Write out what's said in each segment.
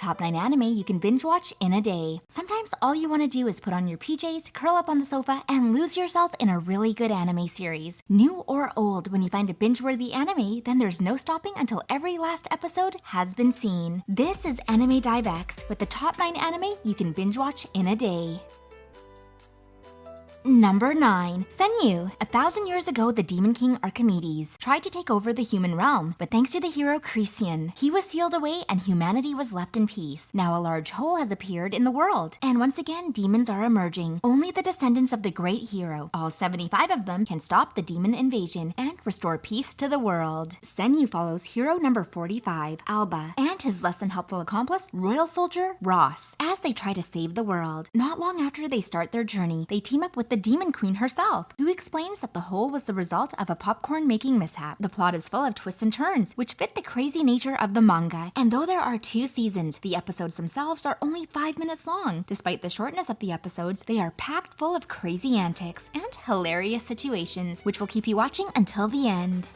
Top 9 anime you can binge watch in a day. Sometimes all you want to do is put on your PJs, curl up on the sofa, and lose yourself in a really good anime series. New or old, when you find a binge-worthy anime, then there's no stopping until every last episode has been seen. This is Anime Dive X with the top 9 anime you can binge watch in a day. Number 9. Senyuu. 1,000 years ago, the Demon King Archimedes tried to take over the human realm, but thanks to the hero Christian, he was sealed away and humanity was left in peace. Now a large hole has appeared in the world, and once again, demons are emerging. Only the descendants of the great hero, all 75 of them, can stop the demon invasion and restore peace to the world. Senyuu follows hero number 45, Alba, and his less than helpful accomplice, royal soldier Ross, as they try to save the world. Not long after they start their journey, they team up with the Demon Queen herself, who explains that the hole was the result of a popcorn-making mishap. The plot is full of twists and turns, which fit the crazy nature of the manga, and though there are 2 seasons, the episodes themselves are only 5 minutes long. Despite the shortness of the episodes, they are packed full of crazy antics and hilarious situations, which will keep you watching until the end.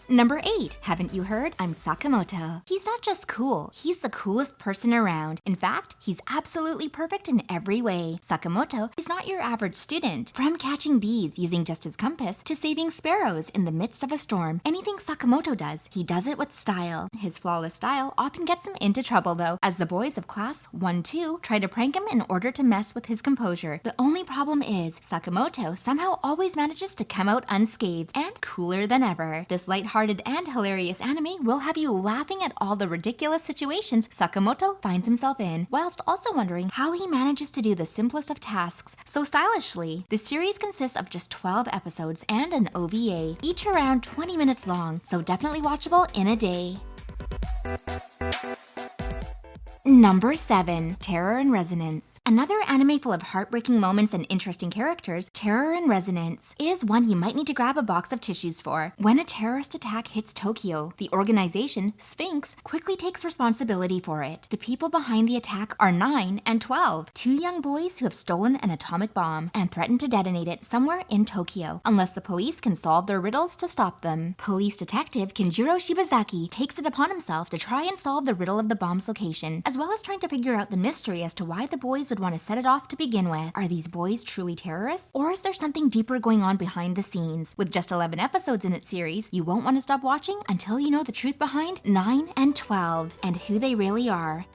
Number 8. Haven't you heard? I'm Sakamoto. He's not just cool, he's the coolest person around. In fact, he's absolutely perfect in every way. Sakamoto is not your average student. From catching bees using just his compass to saving sparrows in the midst of a storm, anything Sakamoto does, he does it with style. His flawless style often gets him into trouble though, as the boys of class 1-2 try to prank him in order to mess with his composure. The only problem is, Sakamoto somehow always manages to come out unscathed and cooler than ever. This lighthearted and hilarious anime will have you laughing at all the ridiculous situations Sakamoto finds himself in, whilst also wondering how he manages to do the simplest of tasks so stylishly. The series consists of just 12 episodes and an OVA, each around 20 minutes long, so definitely watchable in a day. Number 7. Terror and Resonance. Another anime full of heartbreaking moments and interesting characters, Terror and Resonance is one you might need to grab a box of tissues for. When a terrorist attack hits Tokyo, the organization, Sphinx, quickly takes responsibility for it. The people behind the attack are 9 and 12, 2 young boys who have stolen an atomic bomb and threaten to detonate it somewhere in Tokyo, unless the police can solve their riddles to stop them. Police detective Kenjiro Shibazaki takes it upon himself to try and solve the riddle of the bomb's location, as well as trying to figure out the mystery as to why the boys would want to set it off to begin with. Are these boys truly terrorists? Or is there something deeper going on behind the scenes? With just 11 episodes in its series, you won't want to stop watching until you know the truth behind 9 and 12 and who they really are.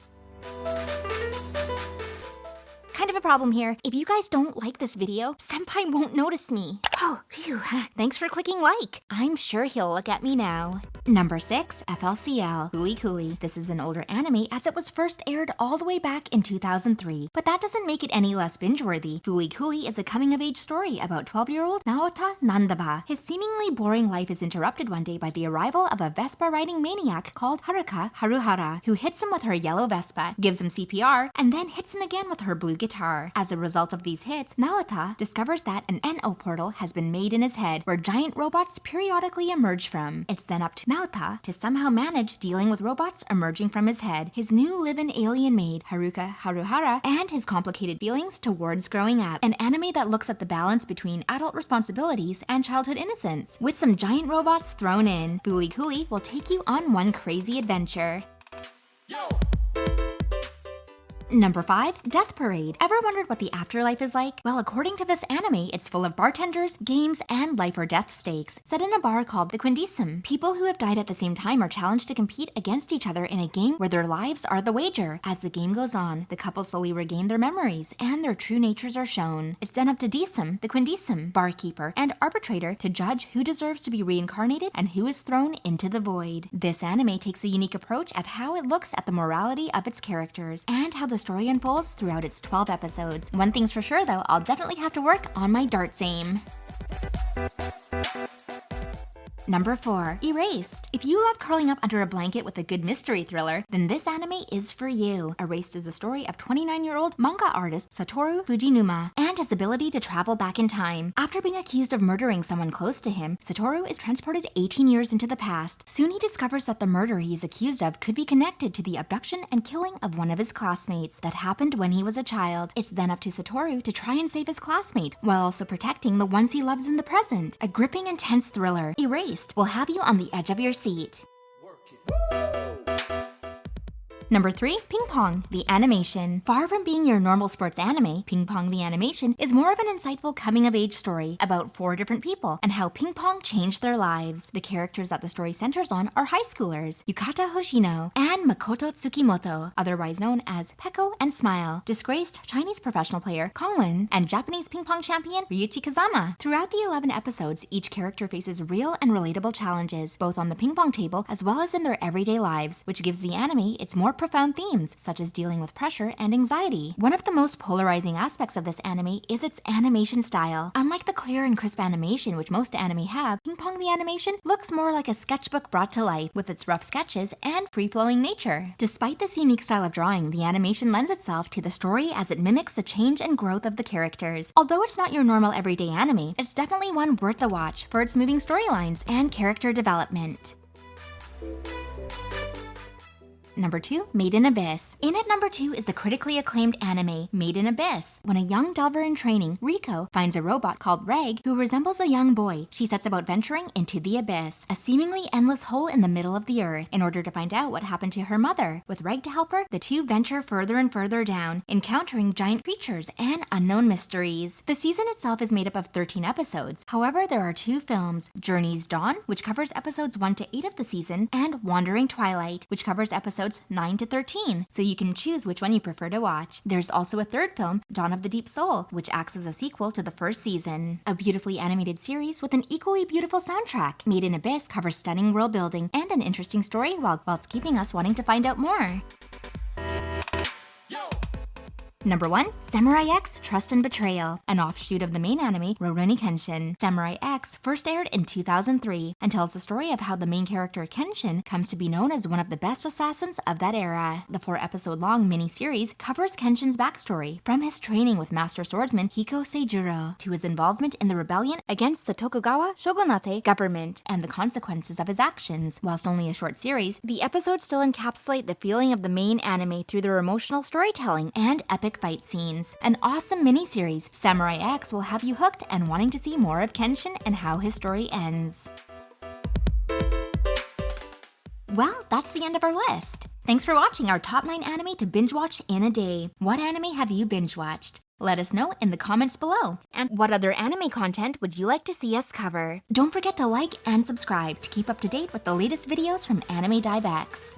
Kind of a problem here. If you guys don't like this video, Senpai won't notice me. Oh, phew. Thanks for clicking like. I'm sure he'll look at me now. Number 6. FLCL. Cooly. This is an older anime as it was first aired all the way back in 2003, but that doesn't make it any less binge-worthy. Cooly is a coming-of-age story about 12-year-old Naota Nandaba. His seemingly boring life is interrupted one day by the arrival of a Vespa-riding maniac called Haruka Haruhara, who hits him with her yellow Vespa, gives him CPR, and then hits him again with her blue guitar. As a result of these hits, Naota discovers that an NO portal has been made in his head where giant robots periodically emerge from. It's then up to Naota to somehow manage dealing with robots emerging from his head, his new live-in alien maid Haruka Haruhara, and his complicated feelings towards growing up. An anime that looks at the balance between adult responsibilities and childhood innocence. With some giant robots thrown in, Cooly will take you on one crazy adventure. Yo! Number 5. Death Parade. Ever wondered what the afterlife is like? Well, according to this anime, it's full of bartenders, games, and life or death stakes, set in a bar called the Quindisum. People who have died at the same time are challenged to compete against each other in a game where their lives are the wager. As the game goes on, the couple slowly regain their memories, and their true natures are shown. It's then up to Disum, the Quindisum, barkeeper, and arbitrator to judge who deserves to be reincarnated and who is thrown into the void. This anime takes a unique approach at how it looks at the morality of its characters, and how the story unfolds throughout its 12 episodes. One thing's for sure though, I'll definitely have to work on my darts aim. Number 4. Erased. If you love curling up under a blanket with a good mystery thriller, then this anime is for you. Erased is the story of 29-year-old manga artist Satoru Fujinuma and his ability to travel back in time. After being accused of murdering someone close to him, Satoru is transported 18 years into the past. Soon he discovers that the murder he is accused of could be connected to the abduction and killing of one of his classmates that happened when he was a child. It's then up to Satoru to try and save his classmate, while also protecting the ones he loves in the present. A gripping, intense thriller, Erased will have you on the edge of your seat. Work it. Number 3, Ping Pong, the animation. Far from being your normal sports anime, Ping Pong the animation is more of an insightful coming-of-age story about 4 different people and how ping pong changed their lives. The characters that the story centers on are high schoolers, Yukata Hoshino and Makoto Tsukimoto, otherwise known as Peko and Smile, disgraced Chinese professional player Kongwen, and Japanese ping pong champion Ryuichi Kazama. Throughout the 11 episodes, each character faces real and relatable challenges, both on the ping pong table as well as in their everyday lives, which gives the anime its more profound themes, such as dealing with pressure and anxiety. One of the most polarizing aspects of this anime is its animation style. Unlike the clear and crisp animation which most anime have, Ping Pong the animation looks more like a sketchbook brought to life, with its rough sketches and free-flowing nature. Despite this unique style of drawing, the animation lends itself to the story as it mimics the change and growth of the characters. Although it's not your normal everyday anime, it's definitely one worth the watch for its moving storylines and character development. Number 2, Made in Abyss. In at number 2 is the critically acclaimed anime Made in Abyss. When a young delver in training, Riko, finds a robot called Reg who resembles a young boy, she sets about venturing into the abyss, a seemingly endless hole in the middle of the earth, in order to find out what happened to her mother. With Reg to help her, the two venture further and further down, encountering giant creatures and unknown mysteries. The season itself is made up of 13 episodes. However, there are 2 films, Journey's Dawn, which covers episodes 1 to 8 of the season, and Wandering Twilight, which covers episodes 9 to 13, so you can choose which one you prefer to watch. There's also a 3rd film, Dawn of the Deep Soul, which acts as a sequel to the 1st season. A beautifully animated series with an equally beautiful soundtrack. Made in Abyss covers stunning world building and an interesting story whilst keeping us wanting to find out more. Number 1, Samurai X Trust and Betrayal, an offshoot of the main anime Rurouni Kenshin. Samurai X first aired in 2003 and tells the story of how the main character Kenshin comes to be known as one of the best assassins of that era. The 4-episode-long mini-series covers Kenshin's backstory, from his training with master swordsman Hiko Seijuro to his involvement in the rebellion against the Tokugawa shogunate government and the consequences of his actions. Whilst only a short series, the episodes still encapsulate the feeling of the main anime through their emotional storytelling and epic fight scenes. An awesome miniseries, Samurai X will have you hooked and wanting to see more of Kenshin and how his story ends. Well, that's the end of our list. Thanks for watching our top 9 anime to binge watch in a day. What anime have you binge watched? Let us know in the comments below. And what other anime content would you like to see us cover? Don't forget to like and subscribe to keep up to date with the latest videos from Anime Dive X.